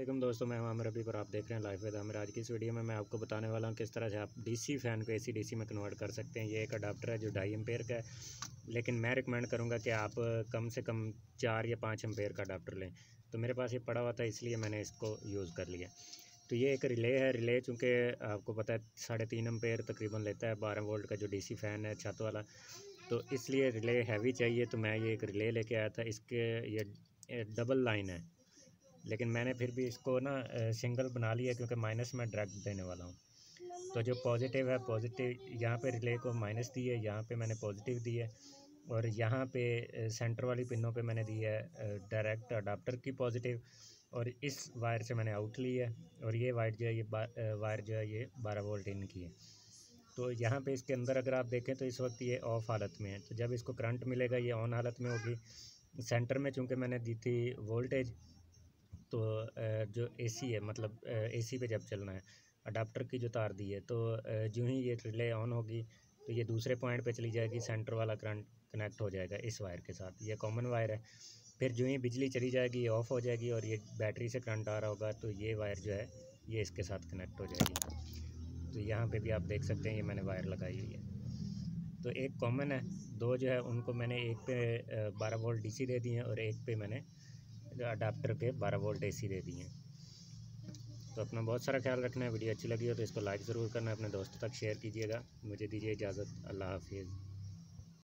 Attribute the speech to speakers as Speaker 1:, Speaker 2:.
Speaker 1: अस्सलाम दोस्तों, मैं हूं आमिर रबी पर आप देख रहे हैं लाइफ विद आमिर। आज की इस वीडियो में मैं आपको बताने वाला हूं किस तरह से आप डीसी फ़ैन को एसी डीसी में कन्वर्ट कर सकते हैं। ये एक अडाप्टर है जो 2.5 एम्पेयर का है, लेकिन मैं रिकमेंड करूंगा कि आप कम से कम 4 या 5 एम्पेयर का अडाप्टर लें। तो मेरे पास ये पड़ा हुआ था, इसलिए मैंने इसको यूज़ कर लिया। तो ये एक रिले है। रिले चूँकि आपको पता है 3.5 एम्पेयर तकरीबन लेता है 12 वोल्ट का जो डीसी फ़ैन है छत वाला, तो इसलिए रिले हैवी चाहिए। तो मैं ये एक रिले लेके आया था। इसके ये डबल लाइन है, लेकिन मैंने फिर भी इसको ना सिंगल बना लिया क्योंकि माइनस में डायरेक्ट देने वाला हूँ। तो जो पॉजिटिव है, पॉजिटिव यहाँ पे रिले को माइनस दी है, यहाँ पे मैंने पॉजिटिव दी है, और यहाँ पे सेंटर वाली पिनों पे मैंने दी है डायरेक्ट अडाप्टर की पॉजिटिव, और इस वायर से मैंने आउट ली है। और ये वायर जो है वायर जो है ये 12 वोल्ट इन की है। तो यहाँ पे इसके अंदर अगर आप देखें तो इस वक्त ये ऑफ़ हालत में है। तो जब इसको करंट मिलेगा ये ऑन हालत में होगी। सेंटर में चूँकि मैंने दी थी वोल्टेज, तो जो एसी है, मतलब एसी पे जब चलना है अडाप्टर की जो तार दी है, तो जो ही ये रिले ऑन होगी तो ये दूसरे पॉइंट पे चली जाएगी, सेंटर वाला करंट कनेक्ट हो जाएगा इस वायर के साथ। ये कॉमन वायर है। फिर जो ही बिजली चली जाएगी ये ऑफ़ हो जाएगी, और ये बैटरी से करंट आ रहा होगा तो ये वायर जो है ये इसके साथ कनेक्ट हो जाएगी। तो यहाँ पे भी आप देख सकते हैं ये मैंने वायर लगाई हुई है। तो एक कॉमन है, दो जो है उनको मैंने एक पे 12 वोल्ट डीसी दे दिए हैं, और एक पे मैंने अडाप्टर के 12 वोल्ट एसी दे दिए हैं। तो अपना बहुत सारा ख्याल रखना है। वीडियो अच्छी लगी हो तो इसको लाइक ज़रूर करना है, अपने दोस्तों तक शेयर कीजिएगा। मुझे दीजिए इजाज़त। अल्लाह हाफिज़।